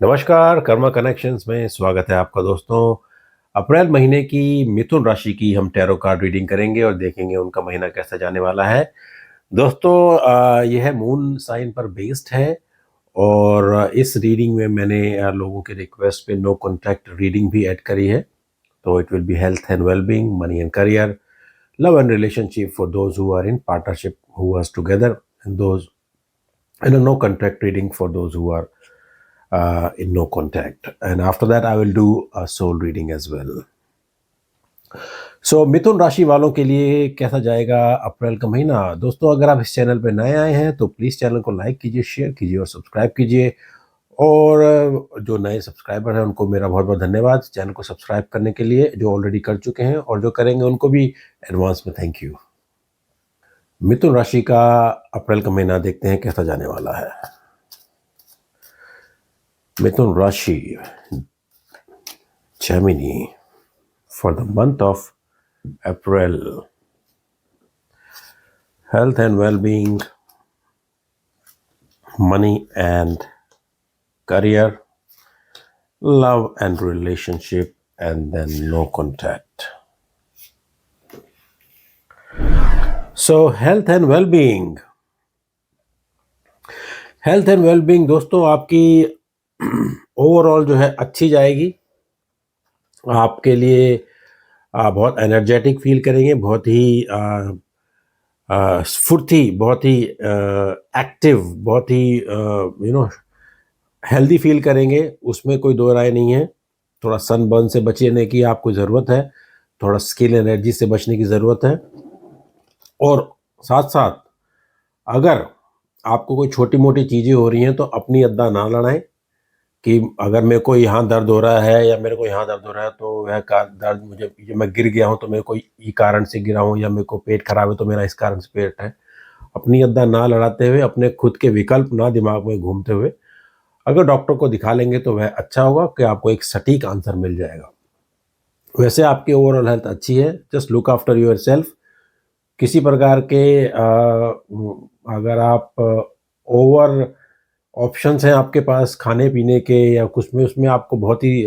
नमस्कार, कर्मा कनेक्शंस में स्वागत है आपका दोस्तों। अप्रैल महीने की मिथुन राशि की हम टैरो कार्ड रीडिंग करेंगे और देखेंगे उनका महीना कैसा जाने वाला है। दोस्तों, यह मून साइन पर बेस्ड है और इस रीडिंग में मैंने लोगों के रिक्वेस्ट पे नो कॉन्टैक्ट रीडिंग भी ऐड करी है। तो it will be health and wellbeing, money and career, love and relationship for those who are in partnership, who are together, and those and a no contact reading for those who are in no contact. And after that, I will do a soul reading as well. सो मिथुन राशि वालों के लिए कैसा जाएगा अप्रैल का महीना। दोस्तों, अगर आप इस चैनल पर नए आए हैं तो प्लीज़ चैनल को लाइक कीजिए, शेयर कीजिए और सब्सक्राइब कीजिए। और जो नए सब्सक्राइबर हैं उनको मेरा बहुत बहुत धन्यवाद चैनल को सब्सक्राइब करने के लिए, जो ऑलरेडी कर चुके हैं और जो करेंगे उनको भी एडवांस में थैंक यू। मिथुन राशि का अप्रैल का महीना देखते हैं कैसा जाने वाला है। मिथुन राशि, Gemini, for the month of April. Health and well-being, money and career, love and relationship, and then no contact. So health and well-being. Health and wellbeing दोस्तों आपकी ओवरऑल जो है अच्छी जाएगी। आपके लिए बहुत एनर्जेटिक फील करेंगे, बहुत ही स्फूर्ति, बहुत ही एक्टिव, बहुत ही हेल्दी फील करेंगे, उसमें कोई दो राय नहीं है। थोड़ा सनबर्न से बचने की आपको ज़रूरत है, थोड़ा स्किन एनर्जी से बचने की ज़रूरत है। और साथ साथ अगर आपको कोई छोटी मोटी चीज़ें हो रही हैं तो अपनी अद्दा ना लड़ाएं कि अगर मेरे को यहाँ दर्द हो रहा है या मेरे को यहाँ दर्द हो रहा है तो वह दर्द मुझे, मैं गिर गया हूँ तो मेरे को ये कारण से गिरा हूँ, या मेरे को पेट खराब है तो मेरा इस कारण से पेट है। अपनी अद्दा ना लड़ाते हुए, अपने खुद के विकल्प ना दिमाग में घूमते हुए अगर डॉक्टर को दिखा लेंगे तो वह अच्छा होगा कि आपको एक सटीक आंसर मिल जाएगा। वैसे आपकी ओवरऑल हेल्थ अच्छी है, just look after your self. किसी प्रकार के अगर आप ओवर ऑप्शंस हैं आपके पास खाने पीने के या कुछ में, उसमें आपको बहुत ही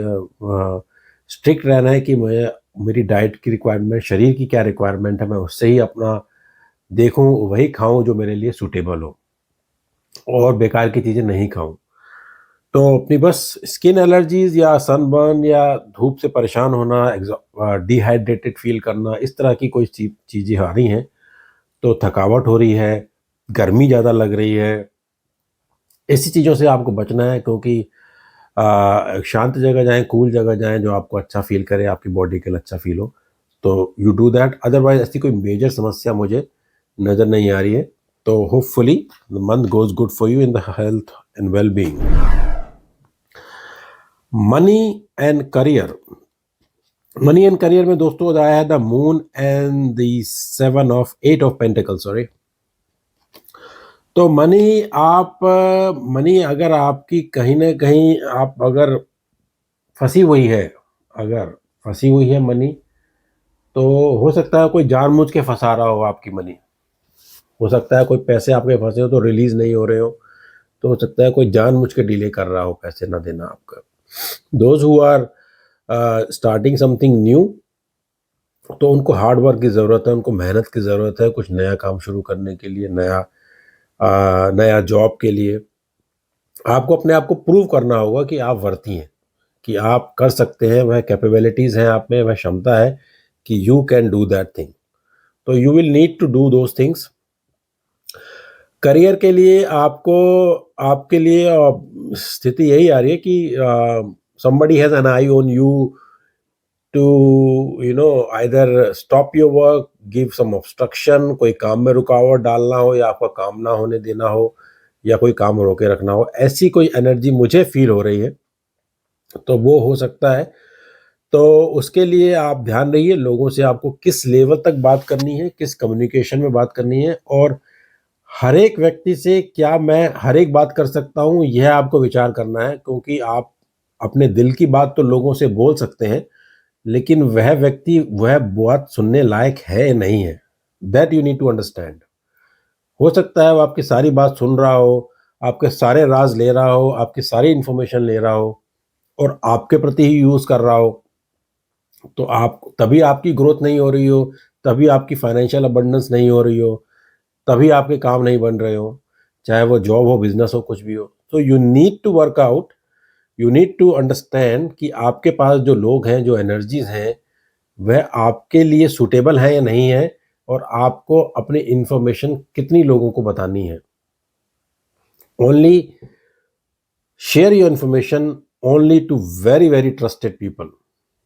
स्ट्रिक्ट रहना है कि मेरी डाइट की रिक्वायरमेंट, शरीर की क्या रिक्वायरमेंट है, मैं उससे ही अपना देखूं, वही खाऊं जो मेरे लिए सूटेबल हो और बेकार की चीज़ें नहीं खाऊं। तो अपनी बस स्किन एलर्जीज या सनबर्न या धूप से परेशान होना, डिहाइड्रेटेड फील करना, इस तरह की कोई चीज़ें आ रही हैं, तो थकावट हो रही है, गर्मी ज़्यादा लग रही है, ऐसी चीज़ों से आपको बचना है। क्योंकि शांत जगह जाएं, कूल जगह जाएं, जो आपको अच्छा फील करे, आपकी बॉडी के लिए अच्छा फील हो, तो यू डू दैट। अदरवाइज ऐसी कोई मेजर समस्या मुझे नज़र नहीं आ रही है। तो hopefully the month goes good for you in the health and well being. Money and career, money and career में दोस्तों आया है the moon and the 8 of pentacle, sorry. तो मनी अगर आपकी कहीं ना कहीं आप अगर फंसी हुई है मनी, तो हो सकता है कोई जानबूझ के फंसा रहा हो आपकी मनी। हो सकता है कोई पैसे आपके फंसे हो तो रिलीज नहीं हो रहे हो, तो हो सकता है कोई जानबूझ के डिले कर रहा हो पैसे ना देना आपका। Those who are starting something new, तो उनको हार्ड वर्क की ज़रूरत है, उनको मेहनत की ज़रूरत है कुछ नया काम शुरू करने के लिए, नया जॉब के लिए। आपको अपने आप को प्रूव करना होगा कि आप वर्ती हैं, कि आप कर सकते हैं, वह कैपेबिलिटीज़ हैं आप में, वह क्षमता है कि you can do that thing. तो you will need to do those things. Career के लिए आपके लिए स्थिति यही आ रही है कि somebody has an eye on you to either stop your work, give some obstruction, कोई काम में रुकावट डालना हो या आपका काम ना होने देना हो या कोई काम रोके रखना हो, ऐसी कोई एनर्जी मुझे फील हो रही है। तो वो हो सकता है, तो उसके लिए आप ध्यान रहिए लोगों से आपको किस लेवल तक बात करनी है, किस कम्युनिकेशन में बात करनी है, और हर एक व्यक्ति से क्या मैं हर एक बात कर सकता हूँ, यह आपको विचार करना है। क्योंकि आप अपने दिल की बात तो लोगों से बोल सकते हैं, लेकिन वह व्यक्ति वह बात सुनने लायक है नहीं है। That you need to understand. हो सकता है वो आपकी सारी बात सुन रहा हो, आपके सारे राज ले रहा हो, आपकी सारी इंफॉर्मेशन ले रहा हो और आपके प्रति ही यूज़ कर रहा हो, तो आप तभी आपकी ग्रोथ नहीं हो रही हो, तभी आपकी फाइनेंशियल अबंडेंस नहीं हो रही हो, तभी आपके काम नहीं बन रहे हो, चाहे वो जॉब हो, बिजनेस हो, कुछ भी हो। तो you need to work out, you need to understand कि आपके पास जो लोग हैं, जो एनर्जीज हैं, वह आपके लिए सूटेबल है या नहीं है, और आपको अपनी इंफॉर्मेशन कितनी लोगों को बतानी है। Only share your information only to very very trusted people.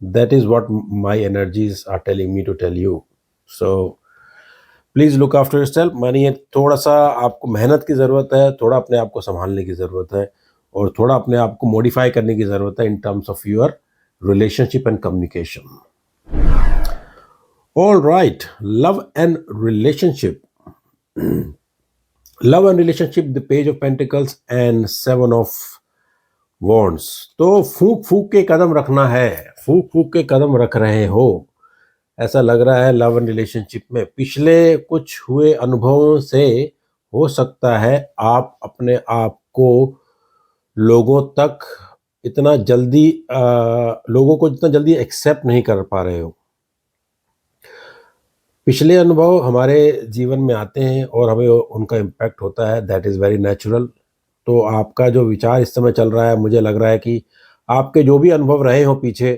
That is what my energies are telling me to tell you. So please look after yourself. मानिए थोड़ा सा आपको मेहनत की ज़रूरत है, थोड़ा अपने आप को संभालने की ज़रूरत है, और थोड़ा अपने आप को मॉडिफाई करने की ज़रूरत है in terms of your relationship and communication. All right, love and relationship. Love and relationship, the page of pentacles and 7 of wands. तो फूक फूक के कदम रखना है, फूक फूक के कदम रख रहे हो, ऐसा लग रहा है लव एंड रिलेशनशिप में। पिछले कुछ हुए अनुभवों से हो सकता है आप अपने आप को लोगों तक इतना जल्दी लोगों को इतना जल्दी एक्सेप्ट नहीं कर पा रहे हो। पिछले अनुभव हमारे जीवन में आते हैं और हमें उनका इम्पैक्ट होता है, दैट इज़ वेरी नेचुरल। तो आपका जो विचार इस समय चल रहा है, मुझे लग रहा है कि आपके जो भी अनुभव रहे हो पीछे,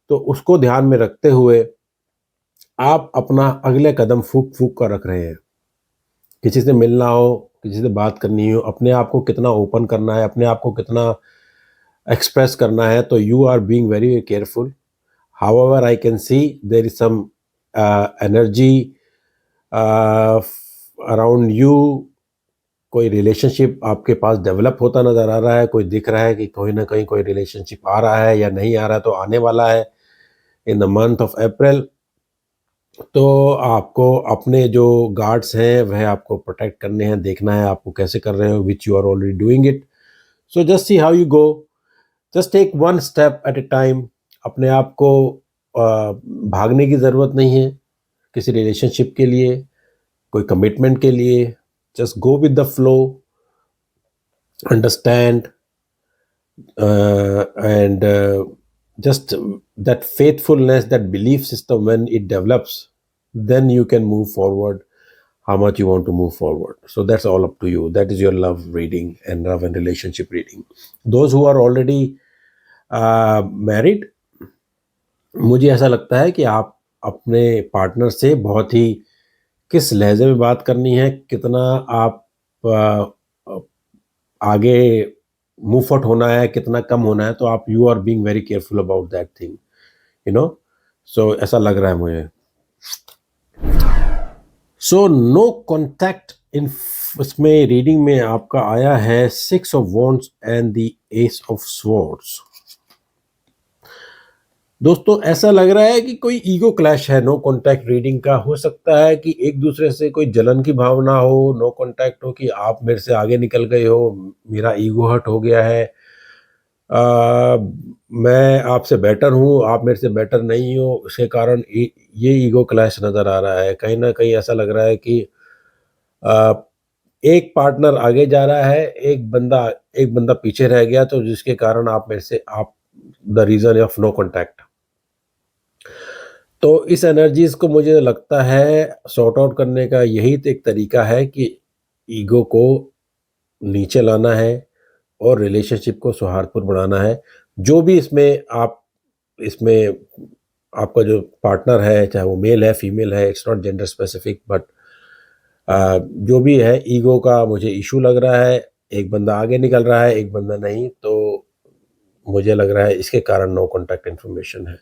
तो उसको ध्यान में रखते हुए आप अपना अगले कदम फूक फूक कर रख रहे हैं। किसी से मिलना हो, किसी से बात करनी हो, अपने आप को कितना ओपन करना है, अपने आप को कितना एक्सप्रेस करना है, तो you are being very careful. However I can see there is some energy around you. कोई रिलेशनशिप आपके पास डेवलप होता नज़र आ रहा है, कोई दिख रहा है कि कोई ना कहीं कोई रिलेशनशिप आ रहा है या नहीं आ रहा है, तो आने वाला है in the month of April. तो आपको अपने जो गार्ड्स हैं वह आपको प्रोटेक्ट करने हैं, देखना है आपको कैसे कर रहे हो, which you are already doing it. So just see how you go, just take one step at a time. अपने आप को भागने की ज़रूरत नहीं है किसी रिलेशनशिप के लिए, कोई कमिटमेंट के लिए। Just go with the flow, understand and just that faithfulness, that belief system, when it develops, then you can move forward how much you want to move forward. So that's all up to you. That is your love reading and love and relationship reading. Those who are already married, मुझे ऐसा लगता है कि आप अपने partner से बहुत ही किस लहजे में बात करनी है, कितना आप आगे मूव आउट होना है, कितना कम होना है, तो आप you are being very careful about that thing, you know. So ऐसा लग रहा है मुझे। सो नो कॉन्टैक्ट इन, इसमें रीडिंग में आपका आया है 6 of wands and the S of swords. दोस्तों ऐसा लग रहा है कि कोई ईगो क्लैश है नो कॉन्टैक्ट रीडिंग का। हो सकता है कि एक दूसरे से कोई जलन की भावना हो, नो कॉन्टैक्ट हो, कि आप मेरे से आगे निकल गए हो, मेरा ईगो हर्ट हो गया है, मैं आपसे बेटर हूँ, आप मेरे से बेटर नहीं हो, उसके कारण ये ईगो क्लैश नज़र आ रहा है। कहीं ना कहीं ऐसा लग रहा है कि एक पार्टनर आगे जा रहा है, एक बंदा पीछे रह गया, तो जिसके कारण आप मेरे से आप the reason of no contact. तो इस एनर्जीज को मुझे लगता है सॉर्ट आउट करने का यही एक तरीका है कि ईगो को नीचे लाना है और रिलेशनशिप को सौहार्दपूर्ण बनाना है। जो भी इसमें आपका जो पार्टनर है, चाहे वो मेल है, फीमेल है, it's not gender specific, but जो भी है, ईगो का मुझे इशू लग रहा है। एक बंदा आगे निकल रहा है, एक बंदा नहीं, तो मुझे लग रहा है इसके कारण नो कॉन्टैक्ट इन्फॉर्मेशन है।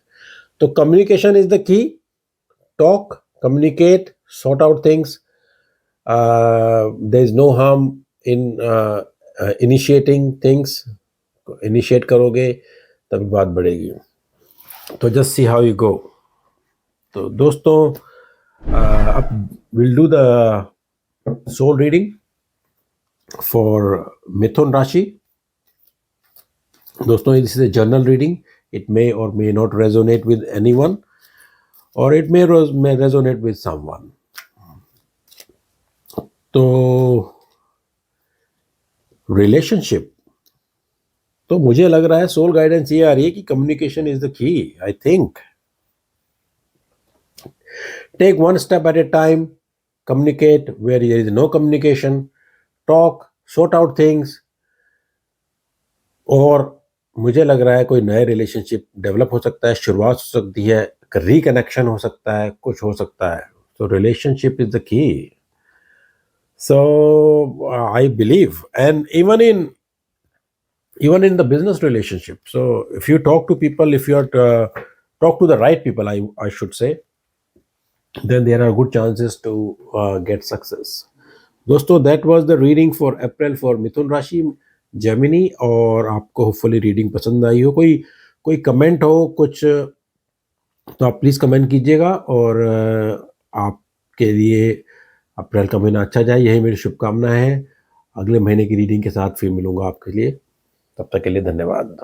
तो कम्युनिकेशन इज द की। Talk, communicate, sort out things. There is no harm in initiating things. Initiate करोगे तभी बात बढ़ेगी। तो just see how you go. तो दोस्तों अब we'll do the soul reading for मिथुन राशि। दोस्तों this is a journal reading. It may or may not resonate with anyone, or it may resonate with someone. तो रिलेशनशिप, तो मुझे लग रहा है सोल गाइडेंस ये आ रही है कि communication is the key. I think take one step at a time, communicate where there is no communication, talk, sort out things. और मुझे लग रहा है कोई नए रिलेशनशिप डेवलप हो सकता है, शुरुआत हो सकती है, रिकनेक्शन हो सकता है, कुछ हो सकता है. तो रिलेशनशिप इज द की. So I believe, and even in the business relationship. So if you talk to people, if you are talk to the right people, I should say, then there are good chances to get success. दोस्तों, that was the reading for April for Mithun राशि, Gemini. और आपको hopefully reading पसंद आई हो. कोई कोई comment हो कुछ, तो आप प्लीज़ कमेंट कीजिएगा. और आपके लिए अप्रैल का महीना अच्छा जाए, यही मेरी शुभकामना है. अगले महीने की रीडिंग के साथ फिर मिलूंगा आपके लिए. तब तक के लिए धन्यवाद.